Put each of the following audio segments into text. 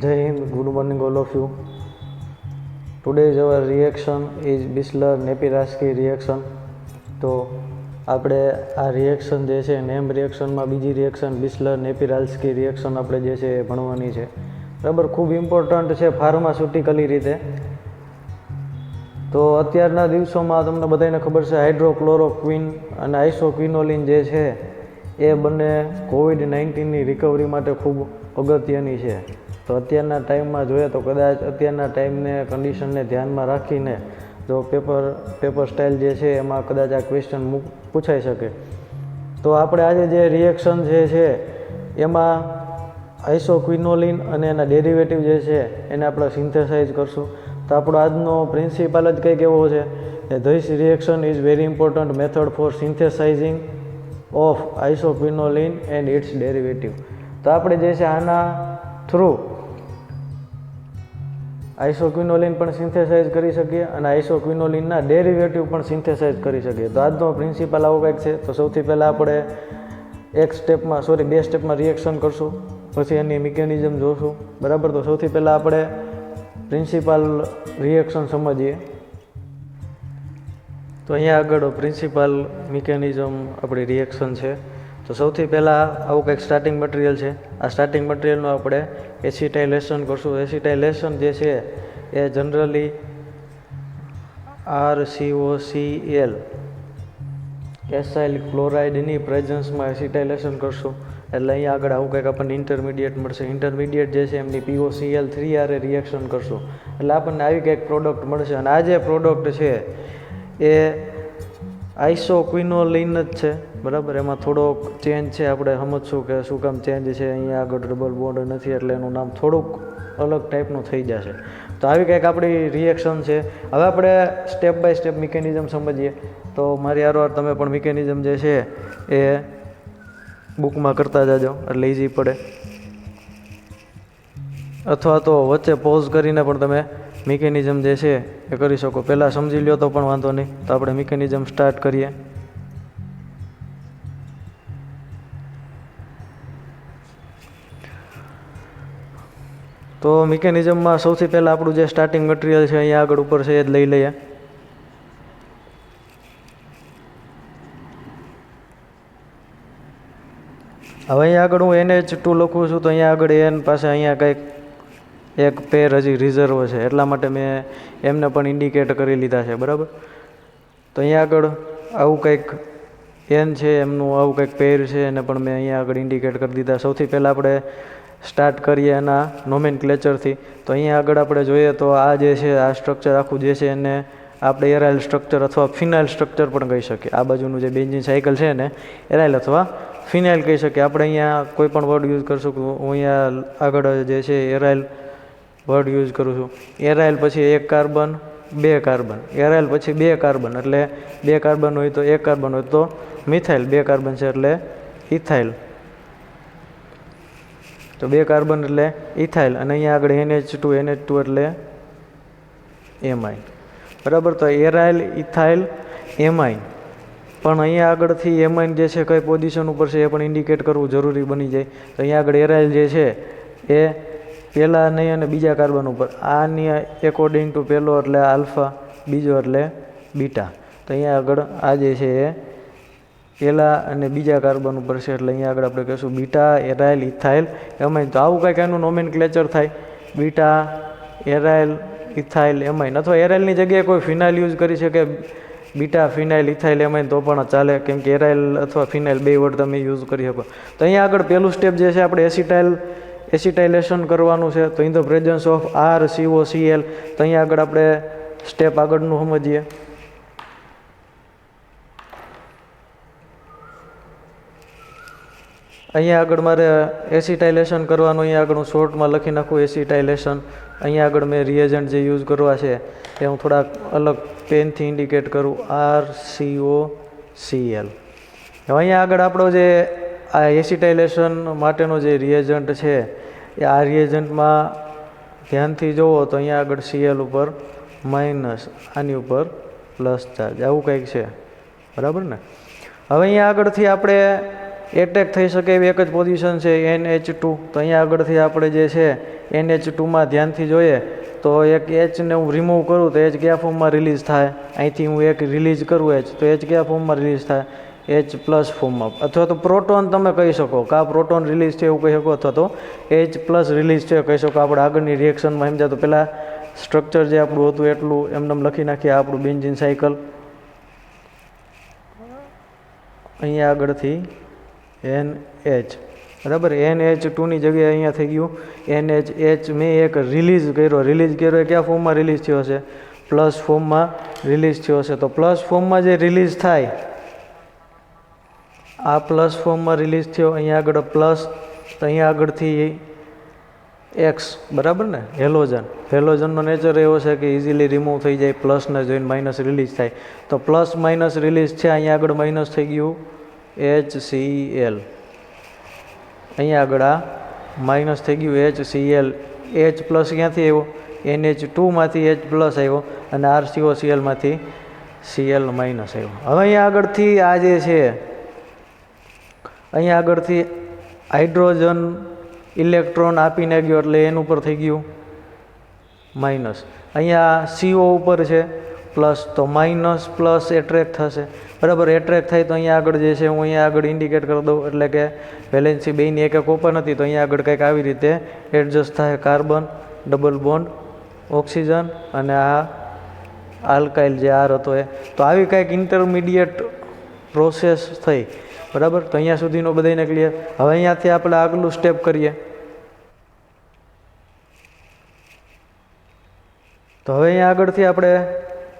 Jai Hind, good morning all of you. Today's our reaction is Bisler-Napiraski reaction. તો આપણે આ reaction જે છે નેમ રિએક્શનમાં બીજી રિએક્શન બિસ્લર-નેપિરાલ્સ્કી રિએક્શન આપણે જે છે એ ભણવાની છે. બરાબર, ખૂબ ઇમ્પોર્ટન્ટ છે ફાર્માસ્યુટિકલી રીતે. તો અત્યારના દિવસોમાં તમને બધાને ખબર છે હાઇડ્રોક્લોરોક્વિન અને આઇસોક્વિનોલિન જે છે એ બંને કોવિડ-19ની રિકવરી માટે ખૂબ અગત્યની છે. તો અત્યારના ટાઈમમાં જોઈએ તો કદાચ અત્યારના ટાઈમને કન્ડિશનને ધ્યાનમાં રાખીને જો પેપર સ્ટાઇલ જે છે એમાં કદાચ આ ક્વેશ્ચન પૂછાઈ શકે. તો આપણે આજે જે રિએક્શન જે છે એમાં આઇસોક્વિનોલિન અને એના ડેરિવેટિવ જે છે એને આપણે સિન્થેસાઇઝ કરશું. તો આપણો આજનો પ્રિન્સિપલ જ કંઈક એવો છે કે this reaction is very important method for synthesising of isoquinoline and its derivative. તો આપણે જે છે આના થ્રુ આઇસોક્વિનોલિન પણ સિન્થેસાઇઝ કરી શકીએ અને આઇસોક્વિનોલિનના ડેરિવેટિવ પણ સિન્થેસાઇઝ કરી શકીએ. તો આજનો પ્રિન્સિપલ આવો કંઈક છે. તો સૌથી પહેલાં આપણે બે સ્ટેપમાં રિએક્શન કરશું, પછી એની મિકેનિઝમ જોશું. બરાબર, તો સૌથી પહેલાં આપણે પ્રિન્સિપલ રિએક્શન સમજીએ. તો અહીંયા આગળ પ્રિન્સિપલ મિકેનિઝમ આપણી રિએક્શન છે. તો સૌથી પહેલાં આવું કંઈક સ્ટાર્ટિંગ મટીરિયલ છે. આ સ્ટાર્ટિંગ મટીરિયલનું આપણે એસિટાઇલેશન કરશું. એસિટાઇલેશન જે છે એ જનરલી RCOCl એસાઇલ ક્લોરાઇડની પ્રેઝન્સમાં એસિટાઇલેશન કરશું. એટલે અહીંયા આગળ આવું કંઈક આપણને ઇન્ટરમીડિયેટ મળશે. ઇન્ટરમીડિયેટ જે છે એમની POCl3 આરે રિએક્શન કરશું એટલે આપણને આવી કંઈક પ્રોડક્ટ મળશે. અને આ જે પ્રોડક્ટ છે એ આઇસોક્વિનોલિન જ છે. બરાબર, એમાં થોડોક ચેન્જ છે, આપણે સમજશું કે શું કામ ચેન્જ છે. અહીંયા આગળ ડબલ બોન્ડ નથી એટલે એનું નામ થોડુંક અલગ ટાઈપનું થઈ જશે. તો આવી કંઈક આપણી રિએક્શન છે. હવે આપણે સ્ટેપ બાય સ્ટેપ મિકેનિઝમ સમજીએ. તો મારી હારવાર તમે પણ મિકેનિઝમ જે છે એ બુકમાં કરતા જાજો એટલે ઇઝી પડે, અથવા તો વચ્ચે પોઝ કરીને પણ તમે મિકેનિઝમ જે છે એ કરી શકો. પહેલાં સમજી લ્યો તો પણ વાંધો નહીં. તો આપણે મિકેનિઝમ સ્ટાર્ટ કરીએ. તો મિકેનિઝમમાં સૌથી પહેલાં આપણું જે સ્ટાર્ટિંગ મટીરિયલ છે અહીંયા આગળ ઉપર છે એ જ લઈ લઈએ. હવે અહીંયા આગળ હું NH2 લખું છું. તો અહીંયા આગળ એન પાસે અહીંયા કંઈક એક પેર હજી રિઝર્વ છે એટલા માટે મેં એમને પણ ઇન્ડિકેટ કરી લીધા છે. બરાબર, તો અહીંયા આગળ આવું કંઈક એન છે એમનું આવું કંઈક પેર છે એને પણ મેં અહીંયા આગળ ઇન્ડિકેટ કરી દીધા. સૌથી પહેલાં આપણે સ્ટાર્ટ કરીએ એના નોમેનક્લેચરથી. તો અહીંયા આગળ આપણે જોઈએ તો આ જે છે આ સ્ટ્રક્ચર આખું જે છે એને આપણે એરાઇલ સ્ટ્રક્ચર અથવા ફિનાઇલ સ્ટ્રક્ચર પણ કહી શકીએ. આ બાજુનું જે બેન્ઝીન સાયકલ છે ને એરાઇલ અથવા ફિનાઇલ કહી શકીએ. આપણે અહીંયા કોઈ પણ વર્ડ યુઝ કરશું. હું અહીંયા આગળ જે છે એરાઇલ વર્ડ યુઝ કરું છું. એરાઇલ પછી એક કાર્બન બે કાર્બન, એરાઇલ પછી બે કાર્બન એટલે બે કાર્બન હોય તો એક કાર્બન હોય તો મિથાઇલ, બે કાર્બન છે એટલે ઇથાઇલ, તો બે કાર્બન એટલે ઇથાઇલ. અને અહીંયા આગળ NH2 એટલે એમાઇન. બરાબર, તો એરાઇલ, ઇથાઇલ, એમાઇન. પણ અહીંયા આગળથી એમાઇન જે છે કઈ પોઝિશન ઉપર છે એ પણ ઇન્ડિકેટ કરવું જરૂરી બની જાય. તો અહીંયા આગળ એરાઇલ જે છે એ પહેલા નહીં અને બીજા કાર્બન ઉપર, આની એકોર્ડિંગ ટુ પહેલો એટલે આલ્ફા, બીજો એટલે બીટા. તો અહીંયા આગળ આ જે છે એ પહેલા અને બીજા કાર્બન ઉપર છે એટલે અહીંયા આગળ આપણે કહીશું બીટા, એરાઇલ, ઇથાઇલ, એમાઇન. તો આવું કંઈક એનું નોમેનક્લેચર થાય. Beta, aryl, ethyl, amine. અથવા એરાઇલની જગ્યાએ કોઈ ફિનાઇલ યુઝ કરી શકે, બીટા, ફિનાઇલ, ઇથાઇલ, એમાઇન, તો પણ ચાલે, કેમ કે એરાઇલ અથવા ફિનાઇલ બે વર્ડ તમે યુઝ કરી શકો. તો અહીંયા આગળ પહેલું સ્ટેપ જે છે આપણે એસિટાઇલેશન કરવાનું છે. તો in the presence of RCOCl. તો અહીંયા આગળ આપણે સ્ટેપ આગળનું સમજીએ. અહીંયા આગળ મારે એસિટાઇલેશન કરવાનું, અહીંયા આગળ હું શોર્ટમાં લખી નાખું એસિટાઇલેશન. અહીંયા આગળ મેં રિએજન્ટ જે યુઝ કરવા છે એ હું થોડાક અલગ પેનથી ઇન્ડિકેટ કરું, RCOCl. હવે અહીંયા આગળ આપણો જે આ એસિટાઇલેશન માટેનો જે રિએજન્ટ છે એ આ રિએજન્ટમાં ધ્યાનથી જુઓ તો અહીંયા આગળ Cl ઉપર માઇનસ, આની ઉપર પ્લસ ચાર્જ, આવું કંઈક છે. બરાબર ને. હવે અહીંયા આગળથી આપણે એટેક થઈ શકે એવી એક જ પોઝિશન છે NH2. તો અહીંયા આગળથી આપણે જે છે NH2માં ધ્યાનથી જોઈએ તો એક Hને હું રિમૂવ કરું તો H કયા ફોર્મમાં રિલીઝ થાય, અહીંથી હું એક રિલીઝ કરું H તો H કયા ફોર્મમાં રિલીઝ થાય, H પ્લસ ફોર્મમાં. અથવા તો પ્રોટોન તમે કહી શકો કે આ પ્રોટોન રિલીઝ છે એવું કહી શકો, અથવા તો H પ્લસ રિલીઝ છે કહી શકો. આપણે આગળની રિએક્શનમાં સમજાય તો પહેલાં સ્ટ્રક્ચર જે આપણું હતું એટલું એમને લખી નાખીએ. આપણું બેન્ઝીન સાયકલ અહીંયા આગળથી NH બરાબર, NH2ની જગ્યાએ અહીંયા થઈ ગયું NH. મેં એક રિલીઝ કર્યો એ કયા ફોર્મમાં રિલીઝ થયો હશે, પ્લસ ફોર્મમાં રિલીઝ થયો હશે. તો પ્લસ ફોર્મમાં જે રિલીઝ થાય આ પ્લસ ફોર્મમાં રિલીઝ થયો, અહીંયા આગળ પ્લસ, તો અહીંયા આગળથી એક્સ બરાબર ને, હેલોજનનો નેચર એવો છે કે ઇઝીલી રિમૂવ થઈ જાય, પ્લસને જોઈને માઇનસ રિલીઝ થાય. તો પ્લસ માઇનસ રિલીઝ છે, અહીંયા આગળ માઇનસ થઈ ગયું HCl, અહીંયા આગળ આ માઇનસ થઈ ગયું HCl. H પ્લસ ક્યાંથી આવ્યો, NH2માંથી H પ્લસ આવ્યો અને RCOClમાંથી Cl માઇનસ આવ્યો. હવે અહીંયા આગળથી આ જે છે અહીંયા આગળથી હાઇડ્રોજન ઇલેક્ટ્રોન આપીને ગયો એટલે એન ઉપર થઈ ગયું માઇનસ. અહીંયા CO ઉપર છે પ્લસ, તો માઇનસ પ્લસ એટ્રેક્ટ થશે બરાબર. એટ્રેક્ટ થાય તો અહીંયા આગળ જે છે હું અહીંયા આગળ ઇન્ડિકેટ કરી દઉં, એટલે કે વેલેન્સી બેયની એક ઓપન હતી તો અહીંયા આગળ કંઈક આવી રીતે એડજસ્ટ થાય. કાર્બન ડબલ બોન્ડ ઓક્સિજન અને આ આલ્કાઇલ જે R હતો એ, તો આવી કંઈક ઇન્ટરમીડિયેટ પ્રોસેસ થઈ બરાબર. તો અહીંયા સુધીનો બધાને ક્લિયર. હવે અહીંયાથી આપણે આગલું સ્ટેપ કરીએ. તો હવે અહીંયા આગળથી આપણે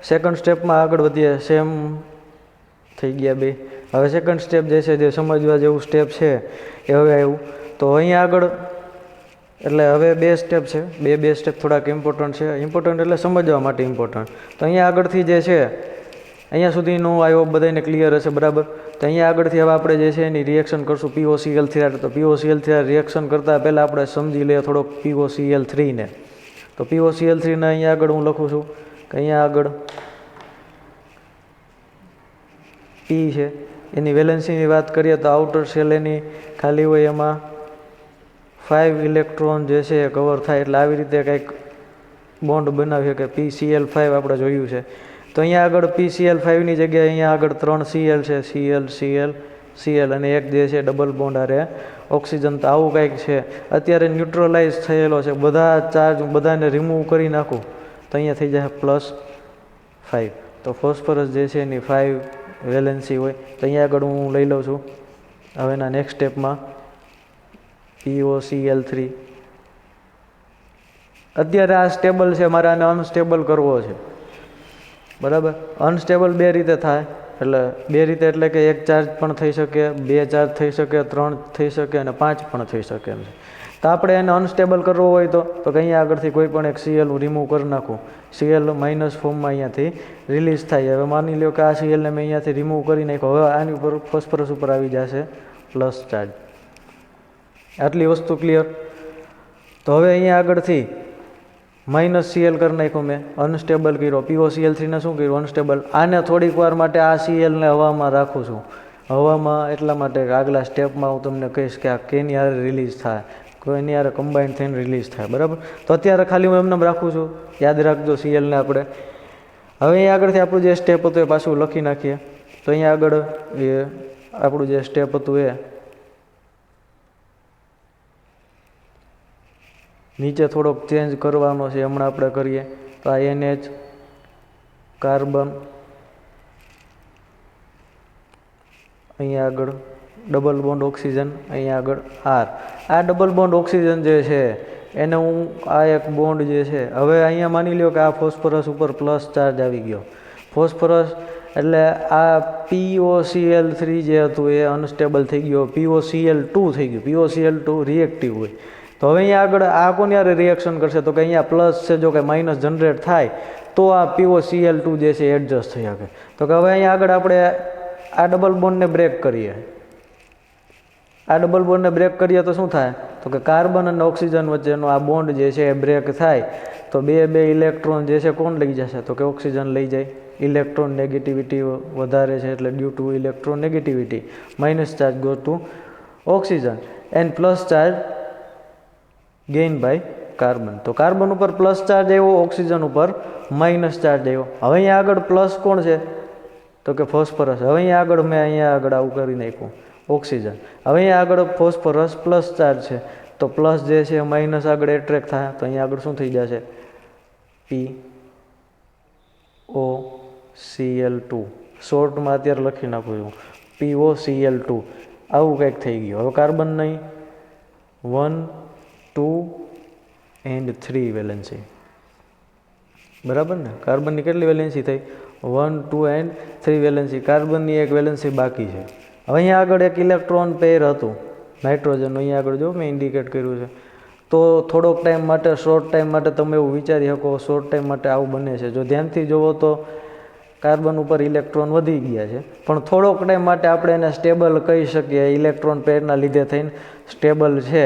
સેકન્ડ સ્ટેપમાં આગળ વધીએ. સેમ થઈ ગયા બે. હવે સેકન્ડ સ્ટેપ જે છે, જે સમજવા જેવું સ્ટેપ છે એ હવે આવ્યું. તો અહીંયા આગળ એટલે હવે બે સ્ટેપ છે, બે સ્ટેપ થોડાક ઇમ્પોર્ટન્ટ છે. ઇમ્પોર્ટન્ટ એટલે સમજવા માટે ઇમ્પોર્ટન્ટ. તો અહીંયા આગળથી જે છે અહીંયા સુધીનું આવ્યો બધાને ક્લિયર હશે બરાબર. તો અહીંયા આગળથી હવે આપણે જે છે એની રિએક્શન કરશું POCl3. તો POCl3 રિએક્શન કરતાં પહેલાં આપણે સમજી લઈએ થોડોક POCl3 ને. તો POCl3 ને અહીંયા આગળ હું લખું છું કે અહીંયા આગળ P છે, એની વેલેન્સીની વાત કરીએ તો આઉટર શેલ એની ખાલી હોય, એમાં 5 ઇલેક્ટ્રોન જે છે એ કવર થાય. એટલે આવી રીતે કંઈક બોન્ડ બનાવીએ કે PCl5 આપણે જોયું છે. તો અહીંયા આગળ PCl5ની જગ્યાએ અહીંયા આગળ 3 Cl છે, Cl અને એક જે છે ડબલ બોન્ડ આરે ઓક્સિજન. તો આવું કંઈક છે. અત્યારે ન્યુટ્રલાઇઝ થયેલો છે, બધા ચાર્જ બધાને રિમૂવ કરી નાખું તો અહીંયા થઈ જાય +5. તો ફોસ્ફરસ જે છે એની 5 વેલેન્સી હોય. તો અહીંયા આગળ હું લઈ લઉં છું. હવે એના નેક્સ્ટ સ્ટેપમાં POCl3. અત્યારે આ સ્ટેબલ છે, મારે આને અનસ્ટેબલ કરવો છે બરાબર. અનસ્ટેબલ બે રીતે થાય, એટલે બે રીતે એટલે કે એક ચાર્જ પણ થઈ શકે, 2 ચાર્જ થઈ શકે, 3 થઈ શકે અને 5 પણ થઈ શકે એમ છે. તો આપણે એને અનસ્ટેબલ કરવો હોય તો અહીંયા આગળથી કોઈ પણ એક Cl હું રિમૂવ કરી નાખું. Cl માઇનસ ફોર્મમાં અહીંયાથી રિલીઝ થાય. હવે માની લો કે આ Clને મેં અહીંયાથી રિમૂવ કરી નાખ્યો. હવે આની ઉપર ફોસ્ફરસ ઉપર આવી જશે પ્લસ ચાર્જ. આટલી વસ્તુ ક્લિયર. તો હવે અહીંયા આગળથી -Cl કરી નાખ્યો મેં, અનસ્ટેબલ કર્યો. POCl3ને શું કર્યું, અનસ્ટેબલ. આને થોડીક વાર માટે આ Clને હવામાં રાખું છું. હવામાં એટલા માટે કે આગલા સ્ટેપમાં હું તમને કહીશ કે આ કેની હારે રિલીઝ થાય, કોઈની હારે કમ્બાઇન્ડ થઈને રિલીઝ થાય બરાબર. તો અત્યારે ખાલી હું એમને રાખું છું, યાદ રાખજો Clને આપણે. હવે અહીંયા આગળથી આપણું જે સ્ટેપ હતું એ પાછું લખી નાખીએ. તો અહીંયા આગળ એ આપણું જે સ્ટેપ હતું એ નીચે થોડોક ચેન્જ કરવાનો છે, હમણાં આપણે કરીએ. તો આ NH, કાર્બન, અહીંયા આગળ ડબલ બોન્ડ ઓક્સિજન, અહીંયા આગળ R. આ ડબલ બોન્ડ ઓક્સિજન જે છે એને હું આ એક બોન્ડ જે છે, હવે અહીંયા માની લ્યો કે આ ફોસ્ફરસ ઉપર પ્લસ ચાર્જ આવી ગયો. ફોસ્ફરસ એટલે આ POCl3 જે હતું એ અનસ્ટેબલ થઈ ગયો, POCl2 થઈ ગયું. POCl2 રિએક્ટિવ હોય. તો હવે અહીંયા આગળ આ કોની હારે રિએક્શન કરશે, તો કે અહીંયા પ્લસ છે, જો કે માઇનસ જનરેટ થાય તો આ POCl2 જે છે એડજસ્ટ થઈ શકે. તો કે હવે અહીંયા આગળ આપણે આ ડબલ બોન્ડને બ્રેક કરીએ. આ ડબલ બોન્ડને બ્રેક કરીએ તો શું થાય, તો કે કાર્બન અને ઓક્સિજન વચ્ચેનો આ બોન્ડ જે છે એ બ્રેક થાય. તો બે ઇલેક્ટ્રોન જે છે કોણ લઈ જશે, તો કે ઓક્સિજન લઈ જાય. ઇલેક્ટ્રોન નેગેટિવિટી વધારે છે એટલે due to electron negativity minus charge go to oxygen and plus charge gain by carbon. તો કાર્બન ઉપર પ્લસ ચાર્જ આવ્યો, ઓક્સિજન ઉપર માઇનસ ચાર્જ આવ્યો. હવે અહીંયા આગળ પ્લસ કોણ છે તો કે ફોસ્ફરસ. હવે અહીંયા આગળ મેં અહીંયા આગળ આવું કરી નાખ્યું ઓક્સિજન. હવે અહીંયા આગળ ફોસ્ફરસ પ્લસ ચાર્જ છે તો પ્લસ જે છે માઇનસ આગળ એટ્રેક્ટ થાય તો અહીંયા આગળ શું થઈ જશે POCl2. શોર્ટમાં અત્યારે લખી નાખું છું POCl2. આવું કંઈક થઈ ગયું. હવે કાર્બન નહીં 1, 2 એન્ડ 3 વેલેન્સી. બરાબર ને? કાર્બનની કેટલી વેલેન્સી થઈ 1, 2 એન્ડ 3 વેલેન્સી. કાર્બનની એક વેલેન્સી બાકી છે. હવે અહીંયા આગળ એક ઇલેક્ટ્રોન પેર હતું નાઇટ્રોજનનું. અહીંયા આગળ જો મેં ઇન્ડિકેટ કર્યું છે. તો થોડોક ટાઈમ માટે શોર્ટ ટાઈમ માટે તમે એવું વિચારી શકો શોર્ટ ટાઈમ માટે આવું બને છે. જો ધ્યાનથી જુઓ તો કાર્બન ઉપર ઇલેક્ટ્રોન વધી ગયા છે પણ થોડોક ટાઈમ માટે આપણે એને સ્ટેબલ કહી શકીએ. ઇલેક્ટ્રોન પેરના લીધે થઈને સ્ટેબલ છે.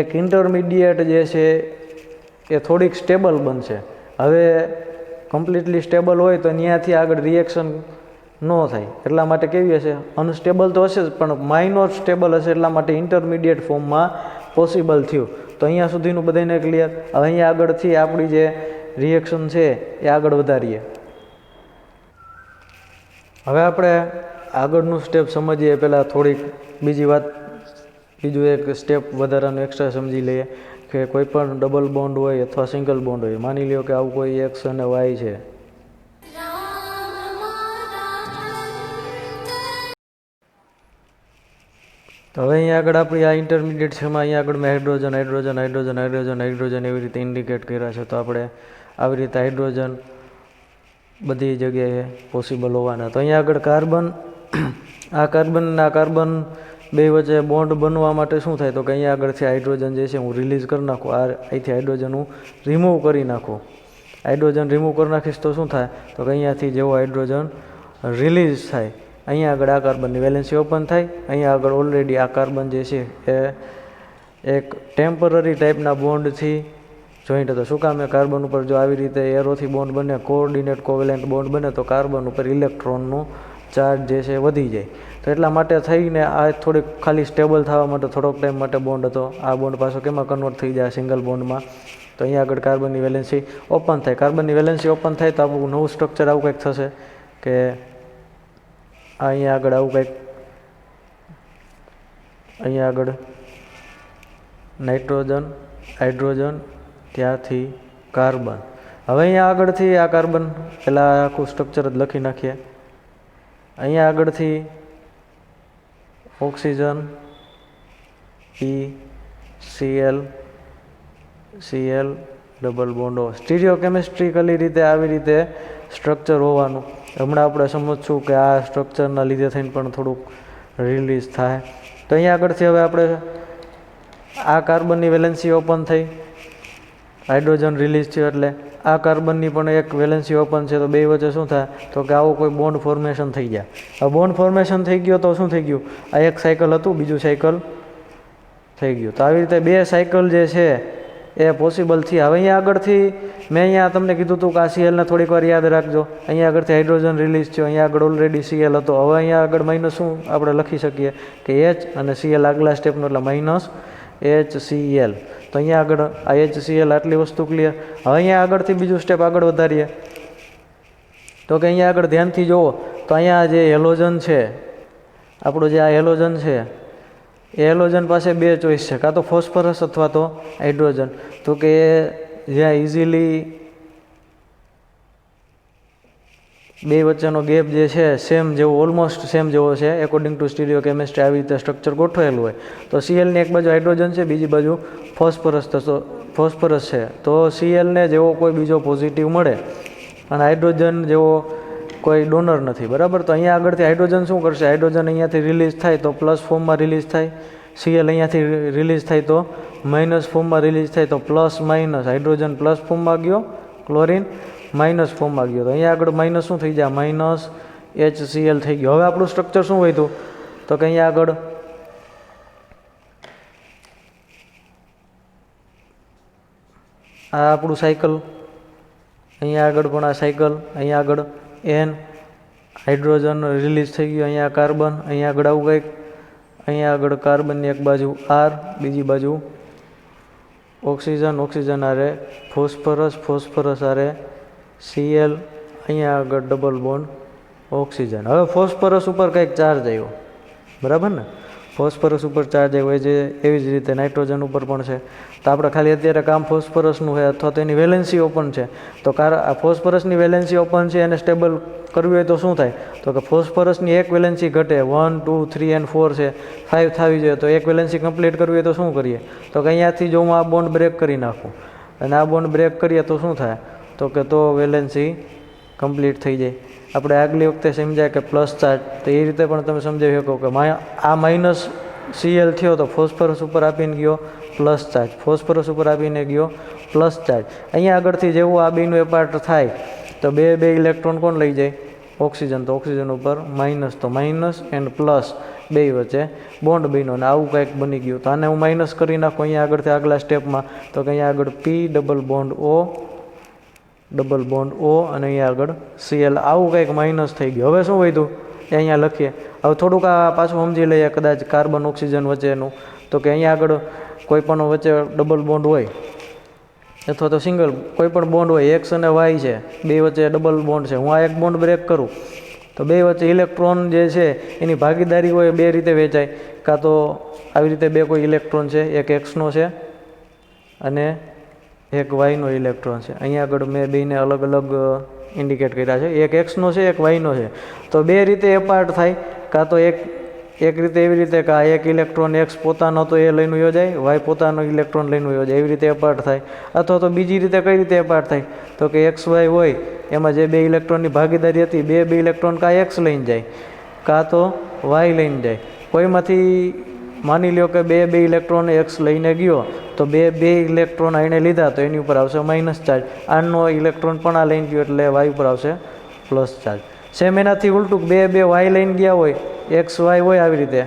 એક ઇન્ટરમીડિયેટ જે છે એ થોડીક સ્ટેબલ બનશે. હવે કમ્પ્લીટલી સ્ટેબલ હોય તો ત્યાંથી આગળ રિએક્શન ન થાય એટલા માટે કેવી હશે અનસ્ટેબલ તો હશે જ પણ માઇનોર સ્ટેબલ હશે એટલા માટે ઇન્ટરમીડિયેટ ફોર્મમાં પોસિબલ થયું. તો અહીંયા સુધીનું બધાને ક્લિયર. હવે અહીંયા આગળથી આપણી જે રિએક્શન છે એ આગળ વધારીએ. હવે આપણે આગળનું સ્ટેપ સમજીએ પહેલાં થોડીક બીજું એક સ્ટેપ વધારાનું એક્સ્ટ્રા સમજી લઈએ કે કોઈ પણ ડબલ બોન્ડ હોય અથવા સિંગલ બોન્ડ હોય. માની લ્યો કે આવું કોઈ એક્સ અને વાય છે. તો હવે અહીંયા આગળ આપણી આ ઇન્ટરમીડિયેટ છે એમાં અહીંયા આગળ મેં hydrogen hydrogen hydrogen hydrogen hydrogen એવી રીતે ઇન્ડિકેટ કર્યા છે. તો આપણે આવી રીતે હાઇડ્રોજન બધી જગ્યાએ પોસિબલ હોવાના. તો અહીંયા આગળ કાર્બન આ કાર્બન બે વચ્ચે બોન્ડ બનવા માટે શું થાય તો કે અહીંયા આગળથી હાઇડ્રોજન જે છે હું રિલીઝ કરી નાખું. અહીંથી હાઇડ્રોજન હું રિમૂવ કરી નાખું. હાઇડ્રોજન રિમૂવ કરી નાખીશ તો શું થાય તો કે અહીંયાથી જેવો હાઇડ્રોજન રિલીઝ થાય અહીંયા આગળ આ કાર્બનની વેલેન્સી ઓપન થાય. અહીંયા આગળ ઓલરેડી આ કાર્બન જે છે એ એક ટેમ્પરરી ટાઈપના બોન્ડથી જોઈન્ટ હતો. શું કામ? કાર્બન ઉપર જો આવી રીતે એરોથી બોન્ડ બને કોઓર્ડિનેટ કોવેલેન્ટ બોન્ડ બને તો કાર્બન ઉપર ઇલેક્ટ્રોનનું ચાર્જ જે છે વધી જાય. તો એટલા માટે થઈને આ થોડીક ખાલી સ્ટેબલ થવા માટે થોડોક ટાઈમ માટે બોન્ડ હતો. આ બોન્ડ પાછો કેમાં કન્વર્ટ થઈ જાય સિંગલ બોન્ડમાં. તો અહીંયા આગળ કાર્બનની વેલેન્સી ઓપન થાય. કાર્બનની વેલેન્સી ઓપન થાય તો આપણું નવું સ્ટ્રક્ચર આવું કંઈક થશે કે અહીંયા આગળ આવું કંઈક અહીંયા આગળ નાઇટ્રોજન હાઇડ્રોજન ત્યાંથી કાર્બન. હવે અહીંયા આગળથી આ કાર્બન પહેલાં આખું સ્ટ્રક્ચર જ લખી નાખીએ. અહીંયા આગળથી oxygen PCl double bond O. Stereochemically રીતે આવી રીતે સ્ટ્રક્ચર હોવાનું. હમણાં આપણે સમજશું કે આ સ્ટ્રક્ચરના લીધે થઈને પણ થોડુંક રિલીઝ થાય. તો અહીંયા આગળથી હવે આપણે આ કાર્બનની વેલેન્સી ઓપન થઈ હાઇડ્રોજન રિલીઝ થયો એટલે આ કાર્બનની પણ એક વેલેન્સી ઓપન છે. તો બે વચ્ચે શું થાય તો કે આવું કોઈ બોન્ડ ફોર્મેશન થઈ ગયા. હવે બોન્ડ ફોર્મેશન થઈ ગયો તો શું થઈ ગયું આ એક સાયકલ હતું બીજું સાયકલ થઈ ગયું. તો આવી રીતે બે સાયકલ જે છે એ પોસિબલ થઈ. હવે અહીંયા આગળથી મેં અહીંયા તમને કીધું હતું કે આ Clને થોડીક વાર યાદ રાખજો. અહીંયા આગળથી હાઇડ્રોજન રિલીઝ થયો. અહીંયા આગળ ઓલરેડી Cl હતો. હવે અહીંયા આગળ માઇનસ શું આપણે લખી શકીએ કે H અને Cl આગલા સ્ટેપનો એટલે માઇનસ HCl. તો અહીંયા આગળ આ HCl આટલી વસ્તુ ક્લિયર. હવે અહીંયા આગળથી બીજું સ્ટેપ આગળ વધારીએ તો કે અહીંયા આગળ ધ્યાનથી જુઓ તો અહીંયા જે હેલોજન છે આપણું જે આ હેલોજન છે એ હેલોજન પાસે બે ચોઈસ છે કાં તો ફોસ્ફરસ અથવા તો હાઇડ્રોજન. તો કે જ્યાં ઇઝીલી બે વચ્ચેનો ગેપ જે છે સેમ જેવો ઓલમોસ્ટ સેમ જેવો છે એકોર્ડિંગ ટુ સ્ટીરિયો કેમિસ્ટ્રી આવી રીતે સ્ટ્રક્ચર ગોઠવેલું હોય. તો Clની એક બાજુ હાઇડ્રોજન છે બીજી બાજુ ફોસ્ફરસ છે. તો Clને જેવો કોઈ બીજો પોઝિટિવ મળે અને હાઇડ્રોજન જેવો કોઈ ડોનર નથી. બરાબર? તો અહીંયા આગળથી હાઇડ્રોજન શું કરશે હાઇડ્રોજન અહીંયાથી રિલીઝ થાય તો પ્લસ ફોર્મમાં રિલીઝ થાય. Cl અહીંયાથી રિલીઝ થાય તો માઇનસ ફોર્મમાં રિલીઝ થાય. તો પ્લસ માઇનસ હાઇડ્રોજન પ્લસ ફોર્મમાં ગયો ક્લોરિન માઇનસ ફોર્મમાં ગયો. તો અહીંયા આગળ માઇનસ શું થઈ જાય માઇનસ HCl થઈ ગયો. હવે આપણું સ્ટ્રક્ચર શું વધ્યું તો કે અહીંયા આગળ આ આપણું સાયકલ અહીંયા આગળ પણ આ સાયકલ અહીંયા આગળ N હાઇડ્રોજન રિલીઝ થઈ ગયું. અહીંયા કાર્બન અહીંયા આગળ આવું કંઈક અહીંયા આગળ કાર્બનની એક બાજુ આર, બીજી બાજુ ઓક્સિજન, ઓક્સિજન આરે ફોસ્ફરસ, ફોસ્ફરસ આરે Cl, અહીંયા આગળ ડબલ બોન્ડ ઓક્સિજન. હવે ફોસ્ફરસ ઉપર કંઈક ચાર્જ આવ્યો, બરાબર ને? ફોસ્ફરસ ઉપર ચાર્જ આવ્યો જે એવી જ રીતે નાઇટ્રોજન ઉપર પણ છે. તો આપણે ખાલી અત્યારે કામ ફોસ્ફરસનું છે અથવા તો એની વેલેન્સી ઓપન છે. તો આ ફોસ્ફરસની વેલેન્સી ઓપન છે એને સ્ટેબલ કરવી હોય તો શું થાય? તો કે ફોસ્ફરસની એક વેલેન્સી ઘટે, 1, 2, 3 અને 4 છે, 5 થવી જોઈએ. તો એક વેલેન્સી કમ્પ્લીટ કરવી હોય તો શું કરીએ? તો કે અહીંયાથી જો હું આ બોન્ડ બ્રેક કરી નાખું અને આ બોન્ડ બ્રેક કરીએ તો શું થાય? તો કે તો વેલેન્સી કમ્પ્લીટ થઈ જાય. આપણે આગલી વખતે સમજાય કે પ્લસ ચાર્જ, તો એ રીતે પણ તમે સમજાવી શકો કે આ માઇનસ Cl થયો તો ફોસ્ફરસ ઉપર આપીને ગયો પ્લસ ચાર્જ, ફોસ્ફરસ ઉપર આપીને ગયો પ્લસ ચાર્જ. અહીંયા આગળથી જેવું આ બેનું એપાર્ટ થાય તો બે ઇલેક્ટ્રોન કોણ લઈ જાય? ઓક્સિજન. તો ઓક્સિજન ઉપર માઇનસ, તો માઇનસ એન્ડ પ્લસ બે વચ્ચે બોન્ડ બન્યો અને આવું કંઈક બની ગયું. તો આને હું માઇનસ કરી નાખું અહીંયા આગળથી આગલા સ્ટેપમાં, તો કે અહીંયા આગળ P double bond O, double bond O અને અહીંયા આગળ Cl, આવું કંઈક માઇનસ થઈ ગયું. હવે શું વધ્યું એ અહીંયા લખીએ. હવે થોડુંક આ પાછું સમજી લઈએ કદાચ કાર્બન ઓક્સિજન વચ્ચેનું. તો કે અહીંયા આગળ કોઈ પણ વચ્ચે ડબલ બોન્ડ હોય અથવા તો સિંગલ કોઈ પણ બોન્ડ હોય, એક્સ અને વાય છે, બે વચ્ચે ડબલ બોન્ડ છે. હું આ એક બોન્ડ બ્રેક કરું તો બે વચ્ચે ઇલેક્ટ્રોન જે છે એની ભાગીદારી હોય બે રીતે વેચાય. કાં તો આવી રીતે બે કોઈ ઇલેક્ટ્રોન છે, એક એક્સનો છે અને એક વાયનો ઇલેક્ટ્રોન છે. અહીંયા આગળ મેં બેને અલગ અલગ ઇન્ડિકેટ કર્યા છે. એક એક્સનો છે, એક વાયનો છે. તો બે રીતે એપાર્ટ થાય. કાં તો એક રીતે એવી રીતે કે આ એક ઇલેક્ટ્રોન એક્સ પોતાનો તો એ લઈને યોજાય, વાય પોતાનો ઇલેક્ટ્રોન લઈને યોજાય, એવી રીતે એપાર્ટ થાય. અથવા તો બીજી રીતે કઈ રીતે એપાર્ટ થાય? તો કે એક્સ વાય હોય એમાં જે બે ઇલેક્ટ્રોનની ભાગીદારી હતી, બે ઇલેક્ટ્રોન કાં એક્સ લઈને જાય કાં તો વાય લઈને જાય. કોઈમાંથી માની લ્યો કે બે ઇલેક્ટ્રોન એક્સ લઈને ગયો તો બે ઇલેક્ટ્રોન આને લીધા તો એની ઉપર આવશે માઇનસ ચાર્જ. આનો ઇલેક્ટ્રોન પણ આ લઈને ગયો એટલે વાય ઉપર આવશે પ્લસ ચાર્જ. સેમ એનાથી ઉલટું બે વાય લઈને ગયા હોય, એક્સ વાય હોય આવી રીતે,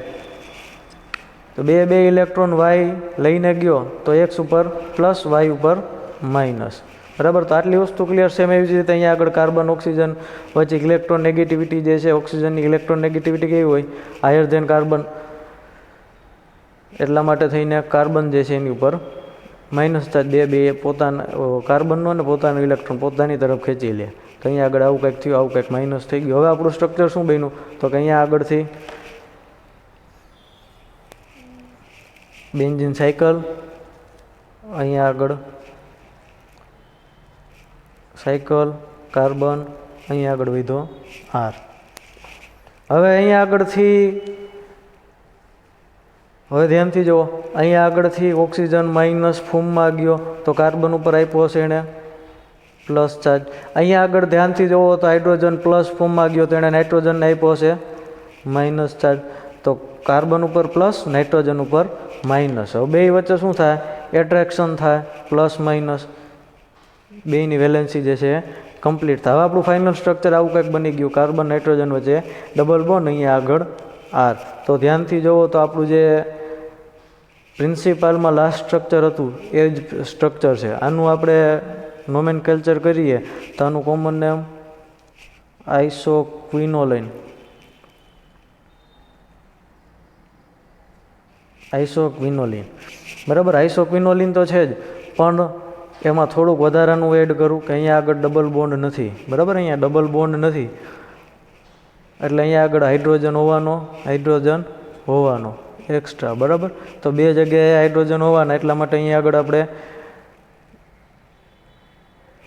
તો બે ઇલેક્ટ્રોન વાય લઈને ગયો તો એક્સ ઉપર પ્લસ વાય ઉપર માઇનસ. બરાબર? તો આટલી વસ્તુ ક્લિયર. સેમ એવી જ રીતે અહીંયા આગળ કાર્બન ઓક્સિજન વચ્ચે ઇલેક્ટ્રોન નેગેટિવિટી જે છે, ઓક્સિજનની ઇલેક્ટ્રોન નેગેટિવિટી કેવી હોય? Higher than carbon. એટલા માટે થઈને કાર્બન જે છે એની ઉપર માઇનસ ચાર્જ, બે પોતાના કાર્બનનો ને પોતાનો ઇલેક્ટ્રોન પોતાની તરફ ખેંચી લે. તો અહીંયા આગળ આવું કંઈક થયું, આવું કંઈક માઇનસ થઈ ગયું. હવે આપણું સ્ટ્રક્ચર શું બન્યું? તો કે અહીંયા આગળથી બેન્ઝીન સાયકલ, અહીંયા આગળ સાયકલ, કાર્બન, અહીંયા આગળ વધ્યો આર. હવે અહીંયા આગળથી ધ્યાનથી જુઓ, અહીંયા આગળથી ઓક્સિજન માઇનસ ફોર્મમાં ગયો તો કાર્બન ઉપર આપ્યો હશે એણે પ્લસ ચાર્જ. અહીંયા આગળ ધ્યાનથી જુઓ તો હાઇડ્રોજન પ્લસ ફોર્મમાં ગયો તો એણે નાઇટ્રોજનને આપ્યો હશે માઇનસ ચાર્જ. તો કાર્બન ઉપર પ્લસ, નાઇટ્રોજન ઉપર માઇનસ. હવે બે વચ્ચે શું થાય? એટ્રેક્શન થાય, પ્લસ માઇનસ બેની વેલેન્સી જે છે કમ્પ્લીટ થાય. હવે આપણું ફાઇનલ સ્ટ્રક્ચર આવું કંઈક બની ગયું, કાર્બન નાઇટ્રોજન વચ્ચે ડબલ બોન્ડ, અહીંયા આગળ આર. તો ધ્યાનથી જુઓ તો આપણું જે પ્રિન્સિપાલમાં લાસ્ટ સ્ટ્રક્ચર હતું એ જ સ્ટ્રક્ચર છે. આનું આપણે નોમેનકલ્ચર કરીએ તો આનું કોમન નેમ આઇસોક્વિનોલિન. બરાબર? આઇસોક્વિનોલિન તો છે જ, પણ એમાં થોડુંક વધારાનું એડ કરું કે અહીંયા આગળ ડબલ બોન્ડ નથી. બરાબર? અહીંયા ડબલ બોન્ડ નથી એટલે અહીંયા આગળ હાઇડ્રોજન હોવાનો એક્સ્ટ્રા. બરાબર? તો બે જગ્યાએ હાઇડ્રોજન હોવાના એટલા માટે અહીંયા આગળ આપણે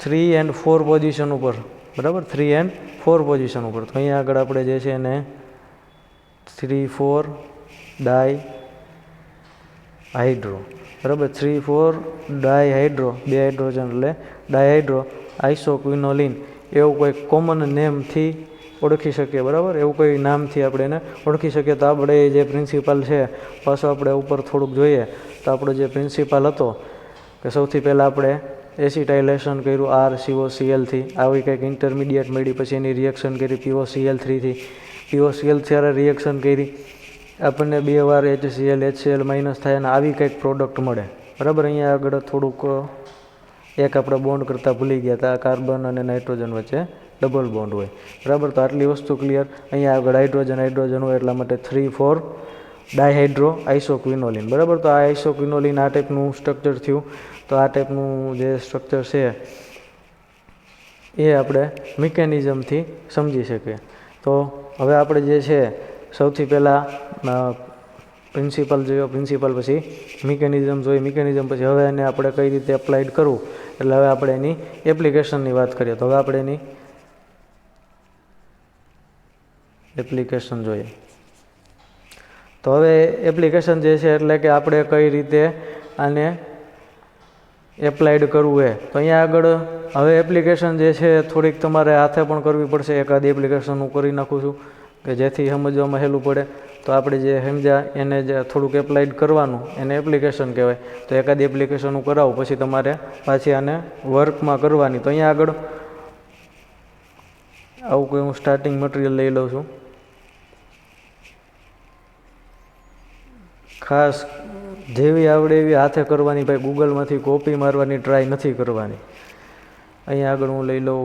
3 and 4 પોઝિશન ઉપર, બરાબર, 3 and 4 પોઝિશન ઉપર. તો અહીંયા આગળ આપણે જે છે એને 3,4 ડાયહાઇડ્રો, બરાબર, 3,4 ડાયહાઇડ્રો, બે હાઇડ્રોજન એટલે ડાયહાઇડ્રો આઇસોક્વિનોલિન એવું કોઈ કોમન નેમથી ઓળખી શકીએ. બરાબર? એવું કોઈ નામથી આપણે એને ઓળખી શકીએ. તો આપણે જે પ્રિન્સિપાલ છે પાછો આપણે ઉપર થોડુંક જોઈએ તો આપણો જે પ્રિન્સિપાલ હતો કે સૌથી પહેલાં આપણે એસિટાઇલેશન કર્યું RCOCl થી, આવી કંઈક ઇન્ટરમીડિયેટ મળી, પછી એની રિએક્શન કરી POCl3થી, POCl ત્યારે રિએક્શન કરી આપણને 2 વાર HCl માઇનસ થાય અને આવી કંઈક પ્રોડક્ટ મળે. બરાબર? અહીંયા આગળ થોડુંક એક આપણે બોન્ડ કરતાં ભૂલી ગયા હતા, કાર્બન અને નાઇટ્રોજન વચ્ચે ડબલ બોન્ડ હોય. બરાબર? તો આટલી વસ્તુ ક્લિયર. અહીંયા આગળ હાઇડ્રોજન હોય એટલા માટે 3,4 ડાયહાઇડ્રો આઇસોક્વિનોલિન, બરાબર. તો આ આઇસોક્વિનોલિન આ ટાઈપનું સ્ટ્રક્ચર થયું. તો આ ટાઈપનું જે સ્ટ્રક્ચર છે એ આપણે મિકેનિઝમથી સમજી શકીએ. તો હવે આપણે જે છે સૌથી પહેલાં પ્રિન્સિપલ જોયો, પ્રિન્સિપલ પછી મિકેનિઝમ જોઈ, મિકેનિઝમ પછી હવે એને આપણે કઈ રીતે એપ્લાઇડ કરવું, એટલે હવે આપણે એની એપ્લિકેશનની વાત કરીએ. તો હવે આપણે એની એપ્લિકેશન જોઈએ. તો હવે એપ્લિકેશન જે છે એટલે કે આપણે કઈ રીતે આને એપ્લાઇડ કરવું એ. તો અહીંયા આગળ હવે એપ્લિકેશન જે છે થોડીક તમારે હાથે પણ કરવી પડશે. એકાદી એપ્લિકેશન હું કરી નાખું છું કે જેથી સમજવામાં સહેલું પડે. તો આપણે જે સમજ્યા એને જે થોડુંક એપ્લાઇડ કરવાનું એને એપ્લિકેશન કહેવાય. તો એકાદી એપ્લિકેશન હું કરાવું પછી તમારે પાછી આને વર્કમાં કરવાની. તો અહીંયા આગળ આવું કોઈ હું સ્ટાર્ટિંગ મટીરિયલ લઈ લઉં છું. ખાસ જેવી આવડે એવી હાથે કરવાની ભાઈ, ગૂગલમાંથી કોપી મારવાની ટ્રાય નથી કરવાની. અહીંયા આગળ હું લઈ લઉં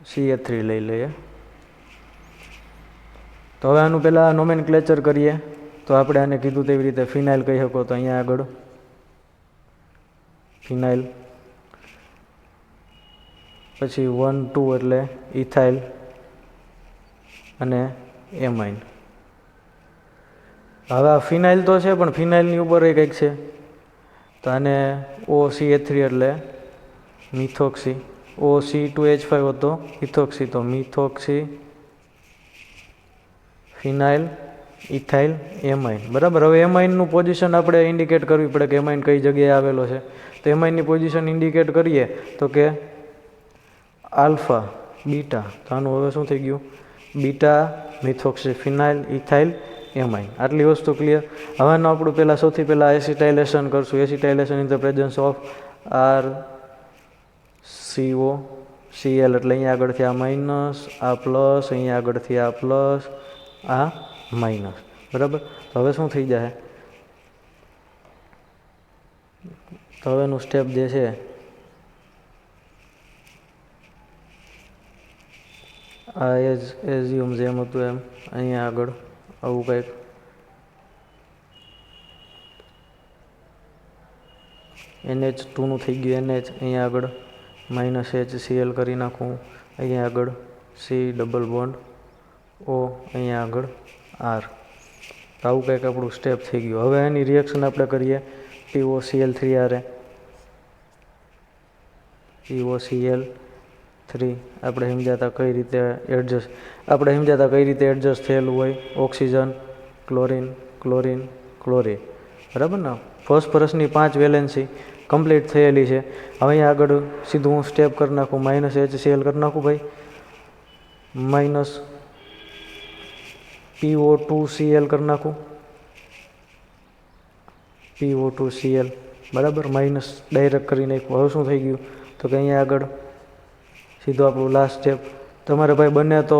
CA3 લઈ લઈએ. તો હવે આનું પહેલાં નોમેનક્લેચર કરીએ. તો આપણે આને કીધું તેવી રીતે ફિનાઇલ કહી શકો. તો અહીંયા આગળ ફિનાઇલ, પછી 1 2 એટલે ઇથાઇલ અને એમાઇન. હવે આ ફિનાઇલ તો છે પણ ફિનાઇલની ઉપર એ કંઈક છે. તો આને OCA3 એટલે મિથોક્સી, OC2H5 હતો ઇથોક્સી. તો મિથોક્સી, ફિનાઇલ, ઇથાઇલ, એમાઇન, બરાબર. હવે એમાઇનનું પોઝિશન આપણે ઇન્ડિકેટ કરવી પડે કે એમાઇન કઈ જગ્યાએ આવેલો છે. તો એમાઇનની પોઝિશન ઇન્ડિકેટ કરીએ તો કે આલ્ફા, બીટા. તો આનું હવે શું થઈ ગયું? બીટા મિથોક્સી, ફિનાઇલ, ઇથાઇલ, એમાઇન. આટલી વસ્તુ ક્લિયર. હવેનું આપણું પહેલાં સૌથી પહેલાં એસિટાઇલેશન કરશું. Acetylation in the presence of RCOCl એટલે અહીંયા આગળથી આ માઇનસ, આ પ્લસ, અહીંયા આગળથી આ પ્લસ, આ માઇનસ, બરાબર. તો હવે શું થઈ જાય? તો હવેનું સ્ટેપ જે છે આ એઝ્યુમ જેમ હતું એમ અહીંયા આગળ આવું કંઈક NH2 નું થઈ ગયું NH. અહીંયા આગળ -HCl કરી નાખું. અહીંયા આગળ C ડબલ બોન્ડ O, અહીંયા આગળ R. આવું કંઈક આપણું સ્ટેપ થઈ ગયું. હવે એની રિએક્શન આપણે કરીએ POCl3 આરે. POCl3 આપણે સમજાતા કઈ રીતે એડજસ્ટ થયેલું હોય. ઓક્સિજન, ક્લોરિન, ક્લોરિન, ક્લોરિન, બરાબર ને. ફોસ્ફરસની 5 વેલેન્સી કમ્પ્લીટ થયેલી છે. હવે અહીંયા આગળ સીધું હું સ્ટેપ કરી નાખું, -HCl કરી નાખું ભાઈ, માઇનસ PO2Cl કરી નાખું, PO2Cl, બરાબર. માઇનસ ડાયરેક્ટ કરી નાખ્યું. હવે શું થઈ ગયું? તો કે અહીંયા આગળ સીધું આપણું લાસ્ટ સ્ટેપ. તમારે ભાઈ બને તો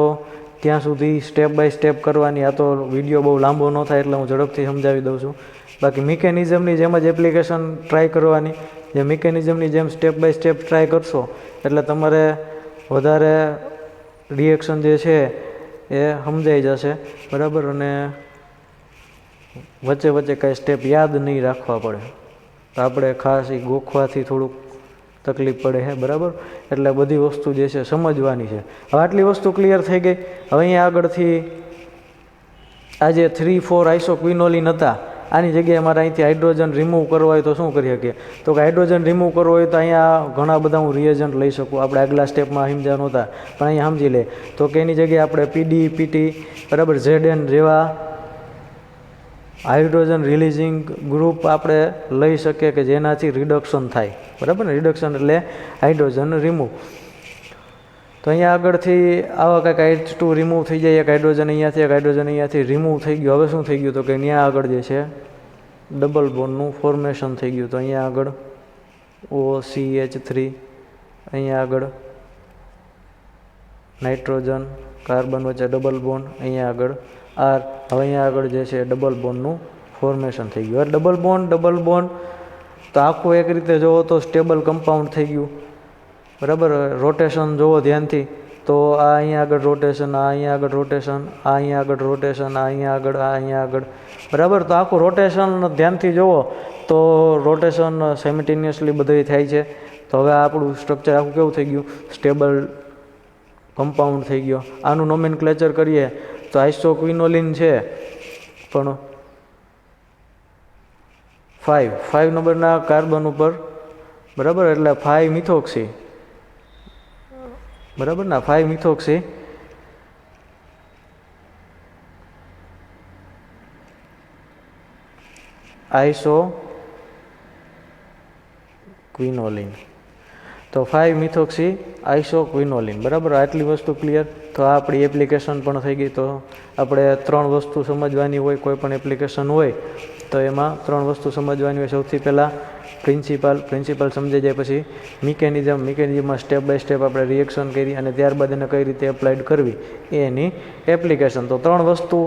ત્યાં સુધી સ્ટેપ બાય સ્ટેપ કરવાની. આ તો વિડીયો બહુ લાંબો ન થાય એટલે હું ઝડપથી સમજાવી દઉં છું. બાકી મિકેનિઝમની જેમ જ એપ્લિકેશન ટ્રાય કરવાની. જે મિકેનિઝમની જેમ સ્ટેપ બાય સ્ટેપ ટ્રાય કરશો એટલે તમારે વધારે રિએક્શન જે છે એ સમજાઈ જશે, બરાબર. અને વચ્ચે વચ્ચે કાંઈ સ્ટેપ યાદ નહીં રાખવા પડે. તો આપણે ખાસ એ ગોખવાથી થોડુંક તકલીફ પડે છે, બરાબર. એટલે બધી વસ્તુ જે છે સમજવાની છે. હવે આટલી વસ્તુ ક્લિયર થઈ ગઈ. હવે અહીંયા આગળથી આ જે 3 4 આઇસોક્વિનોલિન હતા આની જગ્યાએ મારે અહીંથી હાઇડ્રોજન રિમૂવ કરવો હોય તો શું કરી શકીએ? તો કે હાઇડ્રોજન રિમૂવ કરવો હોય તો અહીંયા ઘણા બધા હું રિએજન્ટ લઈ શકું. આપણે આગલા સ્ટેપમાં સમજ્યા નહોતા પણ અહીંયા સમજી લે. તો કે એની જગ્યાએ આપણે PD, PT, બરાબર, ZN જેવા હાઇડ્રોજન રિલીઝિંગ ગ્રુપ આપણે લઈ શકીએ કે જેનાથી રિડક્શન થાય, બરાબર ને. રિડક્શન એટલે હાઇડ્રોજન રિમૂવ. તો અહીંયા આગળથી આવા કંઈક H2 રિમૂવ થઈ જાય. એક હાઇડ્રોજન અહીંયાથી રિમૂવ થઈ ગયું. હવે શું થઈ ગયું? તો કે અહીંયા આગળ જે છે ડબલ બોન્ડનું ફોર્મેશન થઈ ગયું. તો અહીંયા આગળ OCH3, અહીંયા આગળ નાઇટ્રોજન, કાર્બન વચ્ચે ડબલ બોન્ડ, અહીંયા આગળ R. હવે અહીંયા આગળ જે છે ડબલ બોન્ડનું ફોર્મેશન થઈ ગયું. હવે ડબલ બોન્ડ તો આખું એક રીતે જોવો તો સ્ટેબલ કમ્પાઉન્ડ થઈ ગયું, બરાબર. રોટેશન જોવો ધ્યાનથી તો આ અહીંયા આગળ રોટેશન, આ અહીંયા આગળ રોટેશન, આ અહીંયા આગળ રોટેશન, આ અહીંયા આગળ, આ અહીંયા આગળ, બરાબર. તો આખું રોટેશન ધ્યાનથી જુઓ તો રોટેશન સાયમલ્ટેનિયસલી બધે થાય છે. તો હવે આપણું સ્ટ્રક્ચર આખું કેવું થઈ ગયું? સ્ટેબલ કમ્પાઉન્ડ થઈ ગયો. આનું નોમેનક્લેચર કરીએ તો આઇસોક્વિનોલિન છે પણ 5 નંબરના કાર્બન ઉપર, બરાબર, એટલે 5 મિથોક્સી, બરાબર ના, 5 મિથોક્સી આઇસોક્વિનોલિન. તો 5 મિથોક્સી આઇસોક્વિનોલિન, બરાબર. આટલી વસ્તુ ક્લિયર. તો આ આપણી એપ્લિકેશન પણ થઈ ગઈ. તો આપણે 3 વસ્તુ સમજવાની હોય, કોઈ પણ એપ્લિકેશન હોય તો એમાં 3 વસ્તુ સમજવાની હોય. સૌથી પહેલાં પ્રિન્સિપલ સમજાઈ જાય, પછી મિકેનિઝમમાં સ્ટેપ બાય સ્ટેપ આપણે રિએક્શન કરી અને ત્યારબાદ એને કઈ રીતે એપ્લાઇડ કરવી એ એની એપ્લિકેશન. તો 3 વસ્તુ